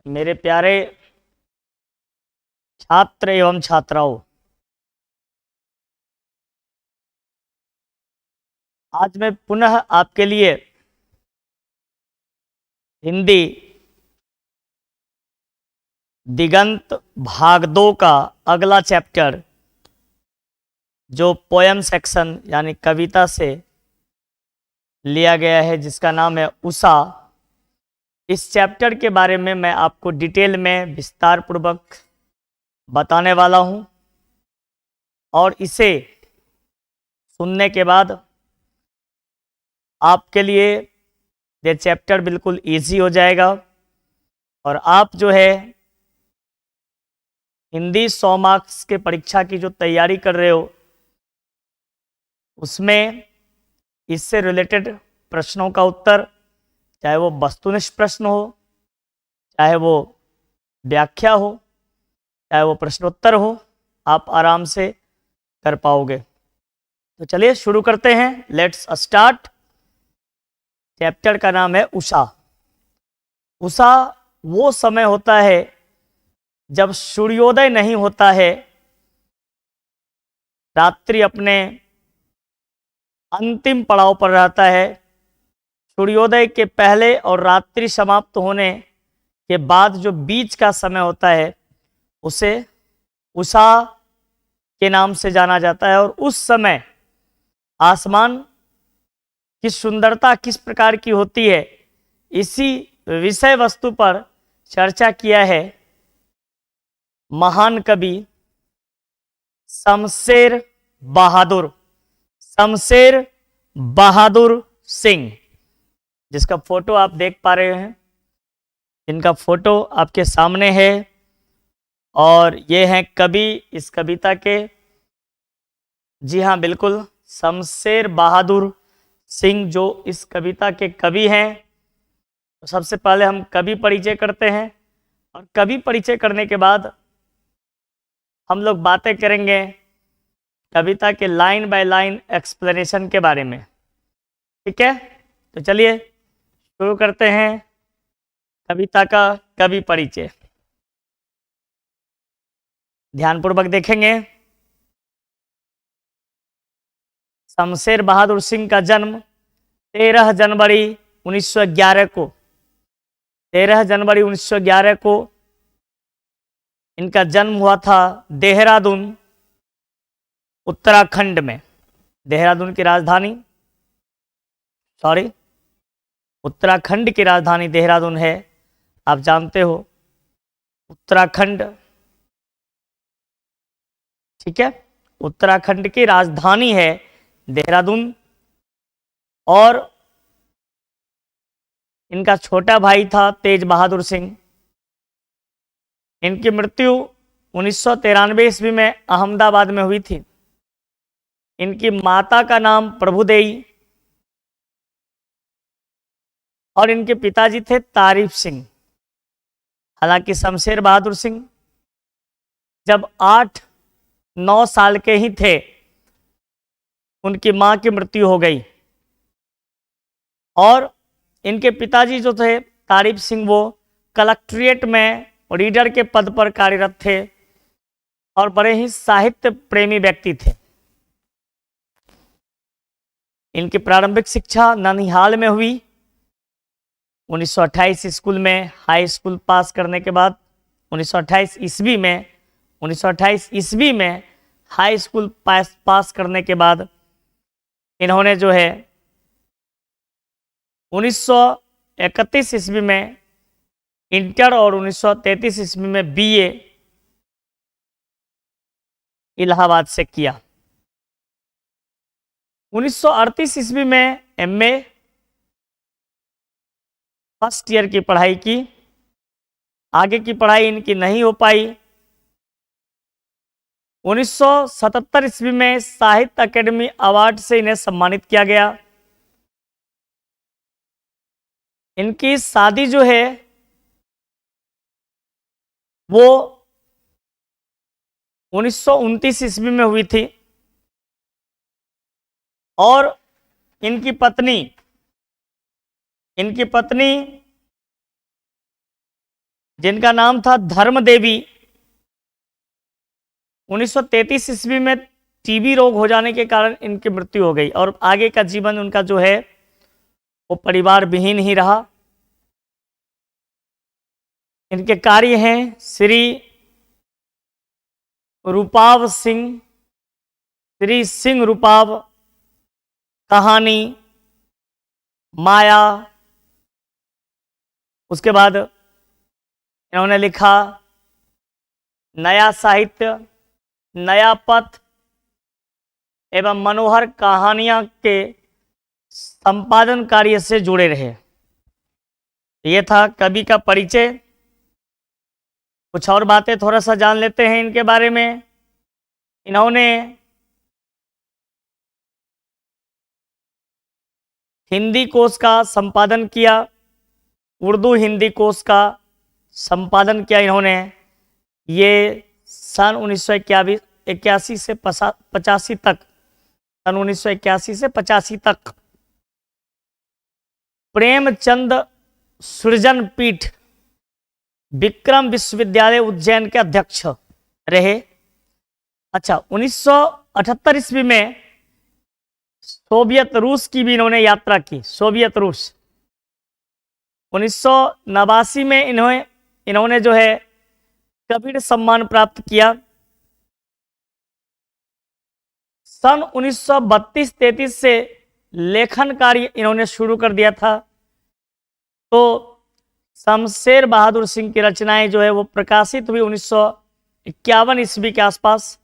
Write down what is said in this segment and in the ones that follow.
मेरे प्यारे छात्र एवं छात्राओं, आज मैं पुनः आपके लिए हिंदी दिगंत भाग 2 का अगला चैप्टर जो पोयम सेक्शन यानी कविता से लिया गया है, जिसका नाम है उषा। इस चैप्टर के बारे में मैं आपको डिटेल में विस्तार पूर्वक बताने वाला हूं और इसे सुनने के बाद आपके लिए ये चैप्टर बिल्कुल इजी हो जाएगा और आप जो है हिंदी 100 मार्क्स के परीक्षा की जो तैयारी कर रहे हो उसमें इससे रिलेटेड प्रश्नों का उत्तर, चाहे वो वस्तुनिष्ठ प्रश्न हो, चाहे वो व्याख्या हो, चाहे वो प्रश्नोत्तर हो, आप आराम से कर पाओगे। तो चलिए शुरू करते हैं। Let's start. चैप्टर का नाम है उषा। उषा वो समय होता है जब सूर्योदय नहीं होता है, रात्रि अपने अंतिम पड़ाव पर रहता है। सूर्योदय के पहले और रात्रि समाप्त होने के बाद जो बीच का समय होता है उसे उषा के नाम से जाना जाता है। और उस समय आसमान की सुंदरता किस प्रकार की होती है, इसी विषय वस्तु पर चर्चा किया है महान कवि शमशेर बहादुर सिंह, जिसका फोटो आप देख पा रहे हैं। इनका फोटो आपके सामने है और ये हैं कवि इस कविता के। जी हाँ, बिल्कुल, शमशेर बहादुर सिंह जो इस कविता के कवि हैं। तो सबसे पहले हम कवि परिचय करते हैं और कवि परिचय करने के बाद हम लोग बातें करेंगे कविता के लाइन बाय लाइन एक्सप्लेनेशन के बारे में। ठीक है, तो चलिए शुरू करते हैं कविता का कवि परिचय। ध्यानपूर्वक देखेंगे। शमशेर बहादुर सिंह का जन्म 13 जनवरी 1911 को 13 जनवरी 1911 को इनका जन्म हुआ था देहरादून, उत्तराखंड में। देहरादून की राजधानी उत्तराखंड की राजधानी देहरादून है, आप जानते हो, उत्तराखंड। ठीक है, उत्तराखंड की राजधानी है देहरादून। और इनका छोटा भाई था तेज बहादुर सिंह। इनकी मृत्यु 1993 ईस्वी में अहमदाबाद में हुई थी। इनकी माता का नाम प्रभुदेई और इनके पिताजी थे तारीफ सिंह। हालांकि शमशेर बहादुर सिंह जब 8-9 साल के ही थे उनकी मां की मृत्यु हो गई और इनके पिताजी जो थे तारीफ सिंह, वो कलेक्ट्रेट में रीडर के पद पर कार्यरत थे और बड़े ही साहित्य प्रेमी व्यक्ति थे। इनकी प्रारंभिक शिक्षा ननिहाल में हुई। 1928 स्कूल में हाई स्कूल पास करने के बाद 1928 ईस्वी में हाई स्कूल पास करने के बाद इन्होंने जो है 1931 ईस्वी में इंटर और 1933 ईस्वी में बीए इलाहाबाद से किया। 1938 ईस्वी में एमए फर्स्ट ईयर की पढ़ाई की। आगे की पढ़ाई इनकी नहीं हो पाई। 1977 ईस्वी में साहित्य अकेडमी अवार्ड से इन्हें सम्मानित किया गया। इनकी शादी जो है वो 1929 ईस्वी में हुई थी और इनकी पत्नी जिनका नाम था धर्म देवी। 1933 ईस्वी में टीबी रोग हो जाने के कारण इनकी मृत्यु हो गई और आगे का जीवन उनका जो है वो परिवार विहीन ही रहा। इनके कार्य हैं श्री रूपाव सिंह, श्री सिंह रूपाव, कहानी, माया। उसके बाद इन्होंने लिखा नया साहित्य, नया पथ एवं मनोहर कहानियां के संपादन कार्य से जुड़े रहे। ये था कवि का परिचय। कुछ और बातें थोड़ा सा जान लेते हैं इनके बारे में। इन्होंने हिंदी कोश का संपादन किया, उर्दू हिंदी कोश का संपादन किया इन्होंने। ये सन 1981 से 85 तक, सन 1981 से 85 तक प्रेमचंद सृजन पीठ विक्रम विश्वविद्यालय उज्जैन के अध्यक्ष रहे। अच्छा, 1978 ईस्वी में सोवियत रूस की भी इन्होंने यात्रा की, सोवियत रूस। 1989 में इन्होंने जो है कबीर सम्मान प्राप्त किया। सन 1932-33 से लेखन कार्य इन्होंने शुरू कर दिया था। तो शमशेर बहादुर सिंह की रचनाएं जो है वो प्रकाशित हुई 1951 ईस्वी के आसपास,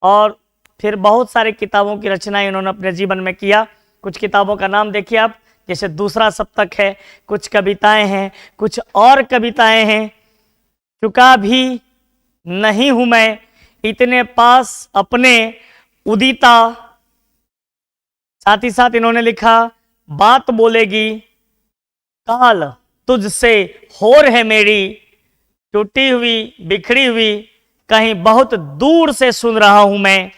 और फिर बहुत सारे किताबों की रचनाएं इन्होंने अपने जीवन में किया। कुछ किताबों का नाम देखिए आप, जैसे दूसरा सप्तक है, कुछ कविताएं हैं, कुछ और कविताएं हैं। चुका भी नहीं हूं मैं इतने पास अपने उदिता। साथ ही साथ इन्होंने लिखा बात बोलेगी काल तुझसे होर है मेरी, टूटी हुई बिखरी हुई कहीं बहुत दूर से सुन रहा हूं मैं,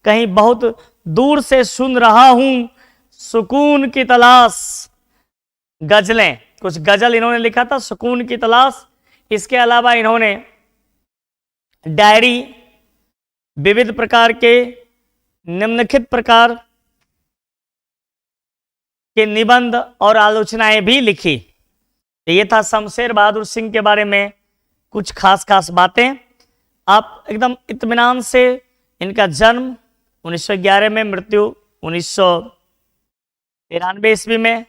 कहीं बहुत दूर से सुन रहा हूं सुकून की तलाश। गजलें, कुछ गजल इन्होंने लिखा था, सुकून की तलाश। इसके अलावा इन्होंने डायरी, विविध प्रकार के निम्नलिखित प्रकार के निबंध और आलोचनाएं भी लिखी। ये था शमशेर बहादुर सिंह के बारे में कुछ खास खास बातें। आप एकदम इत्मीनान से, इनका जन्म 1911 में, मृत्यु 1993 ईस्वी में,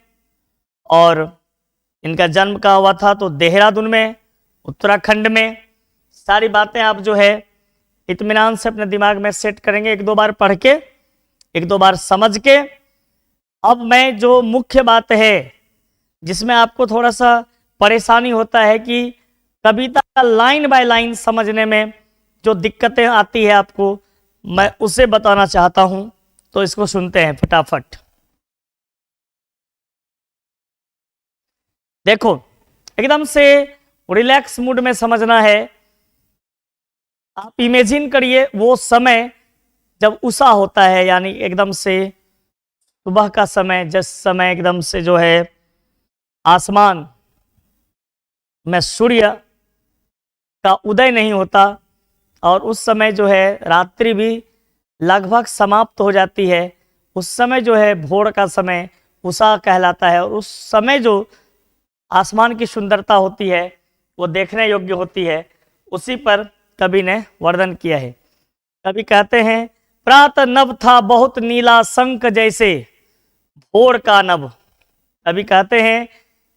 और इनका जन्म कहाँ हुआ था तो देहरादून में, उत्तराखंड में। सारी बातें आप जो है इत्मीनान से अपने दिमाग में सेट करेंगे, एक दो बार पढ़ के, एक दो बार समझ के। अब मैं जो मुख्य बात है जिसमें आपको थोड़ा सा परेशानी होता है कि कविता का लाइन बाय लाइन समझने में जो दिक्कतें आती है आपको, मैं उसे बताना चाहता हूं। तो इसको सुनते हैं फटाफट। देखो, एकदम से रिलैक्स मूड में समझना है। आप इमेजिन करिए वो समय जब उषा होता है, यानी एकदम से सुबह का समय, जिस समय एकदम से जो है आसमान में सूर्य का उदय नहीं होता, और उस समय जो है रात्रि भी लगभग समाप्त हो जाती है। उस समय जो है भोर का समय उषा कहलाता है, और उस समय जो आसमान की सुंदरता होती है वो देखने योग्य होती है। उसी पर कवि ने वर्णन किया है। कवि कहते हैं, प्रातः नभ था बहुत नीला शंख जैसे भोर का नभ। कवि कहते हैं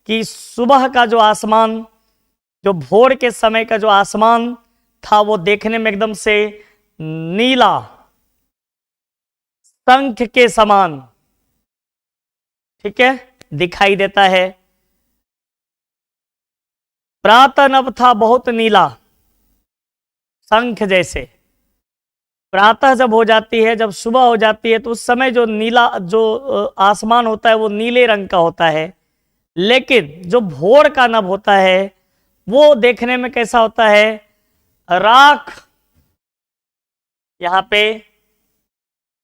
कि सुबह का जो आसमान, जो भोर के समय का जो आसमान था, वो देखने में एकदम से नीला, शंख के समान, ठीक है, दिखाई देता है। प्रातः नभ था बहुत नीला शंख जैसे। प्रातः जब हो जाती है, जब सुबह हो जाती है, तो उस समय जो नीला, जो आसमान होता है वो नीले रंग का होता है। लेकिन जो भोर का नभ होता है वो देखने में कैसा होता है, राख। यहां पे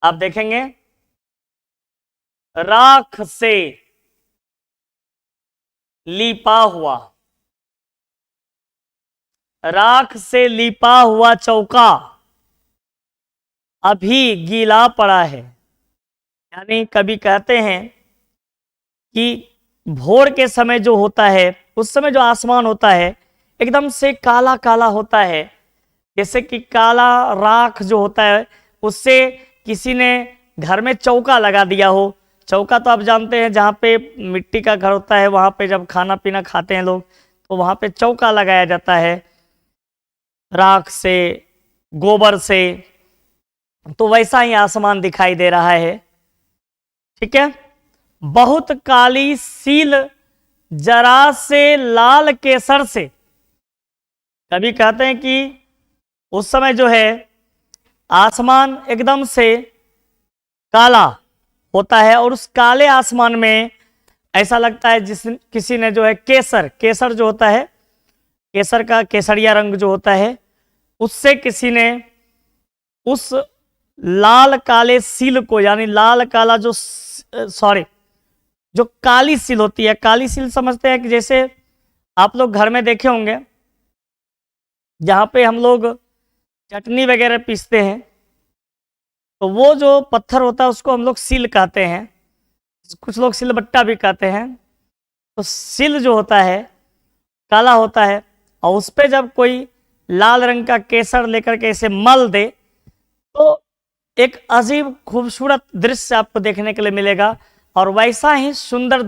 आप देखेंगे राख से लीपा हुआ, राख से लिपा हुआ चौका अभी गीला पड़ा है। यानी कभी कहते हैं कि भोर के समय जो होता है, उस समय जो आसमान होता है एकदम से काला काला होता है, जैसे कि काला राख जो होता है उससे किसी ने घर में चौका लगा दिया हो। चौका तो आप जानते हैं, जहाँ पे मिट्टी का घर होता है वहाँ पे जब खाना पीना खाते हैं लोग, तो वहाँ पे चौका लगाया जाता है राख से, गोबर से। तो वैसा ही आसमान दिखाई दे रहा है। ठीक है। बहुत काली सील जरा से लाल केसर से। कभी कहते हैं कि उस समय जो है आसमान एकदम से काला होता है, और उस काले आसमान में ऐसा लगता है जिस किसी ने जो है केसर, केसर जो होता है, केसर का केसरिया रंग जो होता है, उससे किसी ने उस लाल काले सील को, यानी लाल काला जो जो काली सील होती है, काली सील समझते हैं कि जैसे आप लोग घर में देखे होंगे जहाँ पे हम लोग चटनी वगैरह पीसते हैं, तो वो जो पत्थर होता है उसको हम लोग सील कहते हैं, कुछ लोग सिलबट्टा भी कहते हैं। तो सील जो होता है काला होता है, और उस पर जब कोई लाल रंग का केसर लेकर के इसे मल दे तो एक अजीब खूबसूरत दृश्य आपको देखने के लिए मिलेगा। और वैसा ही सुंदर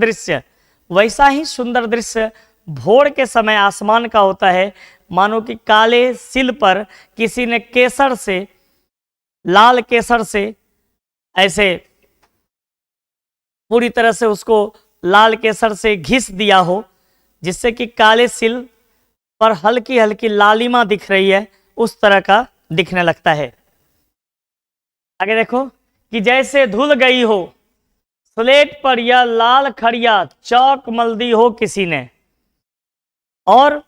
दृश्य भोर के समय आसमान का होता है, मानो कि काले सिल पर किसी ने केसर से, लाल केसर से ऐसे पूरी तरह से उसको लाल केसर से घिस दिया हो, जिससे कि काले सिल पर हल्की हल्की लालिमा दिख रही है, उस तरह का दिखने लगता है। आगे देखो कि जैसे धुल गई हो स्लेट पर यह लाल खड़िया, चौक मल दी हो किसी ने। और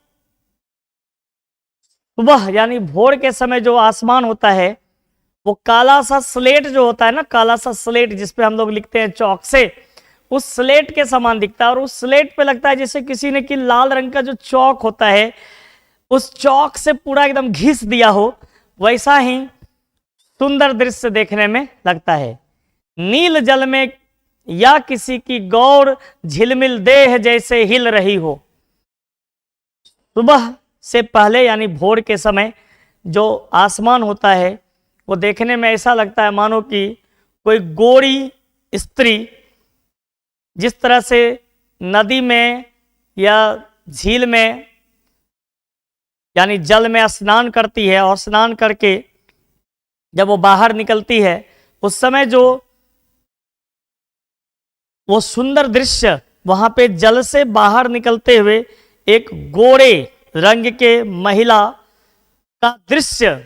सुबह यानी भोर के समय जो आसमान होता है वो काला सा स्लेट जो होता है ना, काला सा स्लेट जिसपे हम लोग लिखते हैं चौक से, उस स्लेट के समान दिखता है। और उस स्लेट पे लगता है जैसे किसी ने कि लाल रंग का जो चौक होता है उस चौक से पूरा एकदम घिस दिया हो, वैसा ही सुंदर दृश्य देखने में लगता है। नील जल में या किसी की गौर झिलमिल देह जैसे हिल रही हो। सुबह से पहले यानी भोर के समय जो आसमान होता है वो देखने में ऐसा लगता है मानो कि कोई गोरी स्त्री जिस तरह से नदी में या झील में यानी जल में स्नान करती है, और स्नान करके जब वो बाहर निकलती है उस समय जो वो सुंदर दृश्य, वहां पे जल से बाहर निकलते हुए एक गोरे रंग के महिला का दृश्य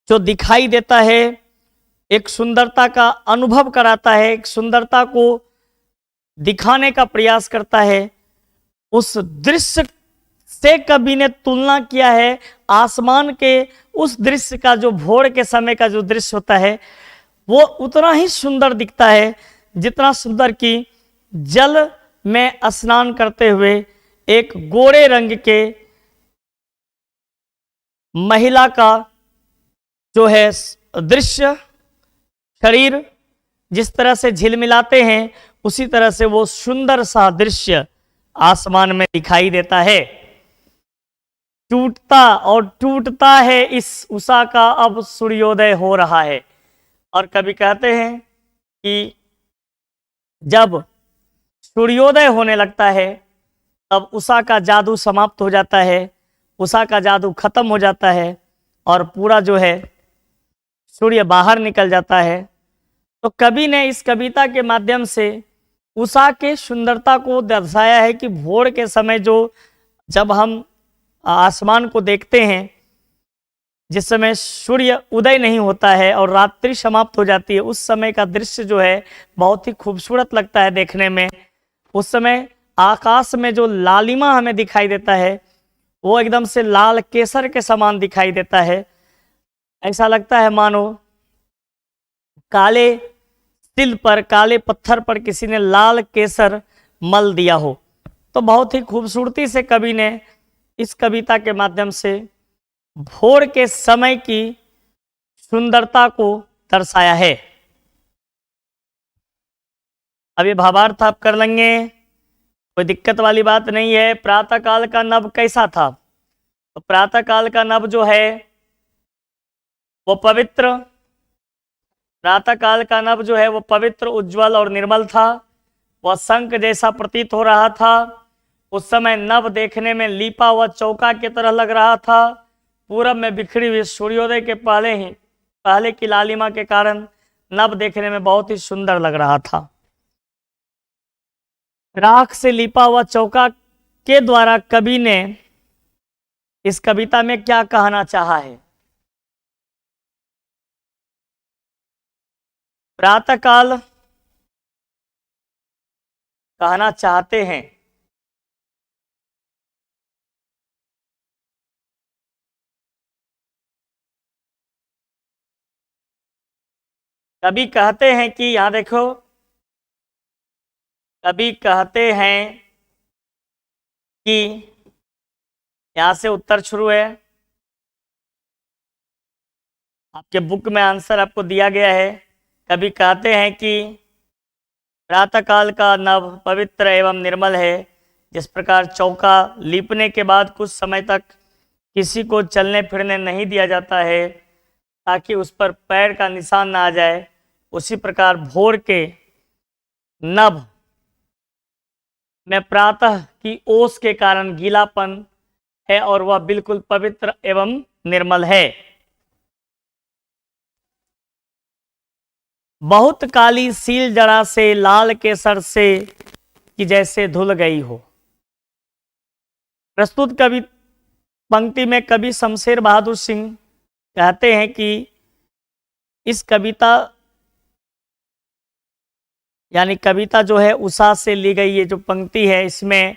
जो दिखाई देता है, एक सुंदरता का अनुभव कराता है, एक सुंदरता को दिखाने का प्रयास करता है। उस दृश्य से कवि ने तुलना किया है आसमान के उस दृश्य का, जो भोर के समय का जो दृश्य होता है वो उतना ही सुंदर दिखता है जितना सुंदर कि जल में स्नान करते हुए एक गोरे रंग के महिला का जो है दृश्य, शरीर जिस तरह से झिलमिलाते हैं उसी तरह से वो सुंदर सा दृश्य आसमान में दिखाई देता है। टूटता है इस उषा का अब सूर्योदय हो रहा है। और कभी कहते हैं कि जब सूर्योदय होने लगता है तब उषा का जादू समाप्त हो जाता है, उषा का जादू खत्म हो जाता है और पूरा जो है सूर्य बाहर निकल जाता है। तो कवि ने इस कविता के माध्यम से उषा के सुंदरता को दर्शाया है कि भोर के समय जब हम आसमान को देखते हैं, जिस समय सूर्य उदय नहीं होता है और रात्रि समाप्त हो जाती है, उस समय का दृश्य जो है बहुत ही खूबसूरत लगता है देखने में। उस समय आकाश में जो लालिमा हमें दिखाई देता है वो एकदम से लाल केसर के समान दिखाई देता है। ऐसा लगता है मानो काले तिल पर, काले पत्थर पर किसी ने लाल केसर मल दिया हो। तो बहुत ही खूबसूरती से कवि ने इस कविता के माध्यम से भोर के समय की सुंदरता को दर्शाया है। अब ये भावार्थ आप कर लेंगे, कोई दिक्कत वाली बात नहीं है। प्रातः काल का नभ कैसा था? तो प्रातः काल का नभ जो है वो पवित्र, प्रातः काल का नभ जो है वो पवित्र, उज्जवल और निर्मल था। वह शंख जैसा प्रतीत हो रहा था। उस समय नभ देखने में लीपा हुआ चौका की तरह लग रहा था। पूरब में बिखरी हुई सूर्योदय के पहले की लालिमा के कारण नभ देखने में बहुत ही सुंदर लग रहा था। राख से लिपा हुआ चौका के द्वारा कवि ने इस कविता में क्या कहना चाहा है? प्रातःकाल कहना चाहते हैं कभी कहते हैं कि, यहां देखो, कभी कहते हैं कि, यहां से उत्तर शुरू है। आपके बुक में आंसर आपको दिया गया है। कभी कहते हैं कि प्रातःकाल का नभ पवित्र एवं निर्मल है। जिस प्रकार चौका लीपने के बाद कुछ समय तक किसी को चलने फिरने नहीं दिया जाता है ताकि उस पर पैर का निशान ना आ जाए, उसी प्रकार भोर के नभ में प्रातः की ओस के कारण गीलापन है और वह बिल्कुल पवित्र एवं निर्मल है। बहुत काली सील जड़ा से लाल केसर से कि जैसे धुल गई हो। प्रस्तुत कवि पंक्ति में कवि शमशेर बहादुर सिंह कहते हैं कि इस कविता यानी कविता जो है उषा से ली गई ये जो पंक्ति है, इसमें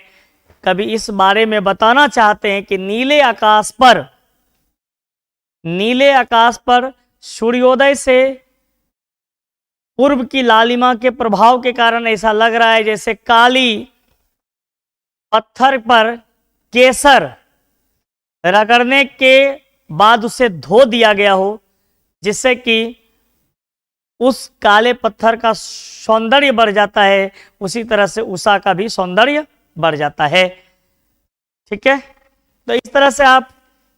कवि इस बारे में बताना चाहते हैं कि नीले आकाश पर सूर्योदय से पूर्व की लालिमा के प्रभाव के कारण ऐसा लग रहा है जैसे काली पत्थर पर केसर रगड़ने के बाद उसे धो दिया गया हो, जिससे कि उस काले पत्थर का सौंदर्य बढ़ जाता है। उसी तरह से उषा का भी सौंदर्य बढ़ जाता है। ठीक है, तो इस तरह से आप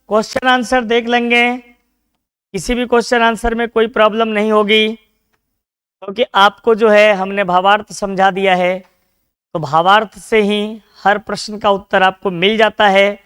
क्वेश्चन आंसर देख लेंगे। किसी भी क्वेश्चन आंसर में कोई प्रॉब्लम नहीं होगी, क्योंकि आपको जो है हमने भावार्थ समझा दिया है। तो भावार्थ से ही हर प्रश्न का उत्तर आपको मिल जाता है।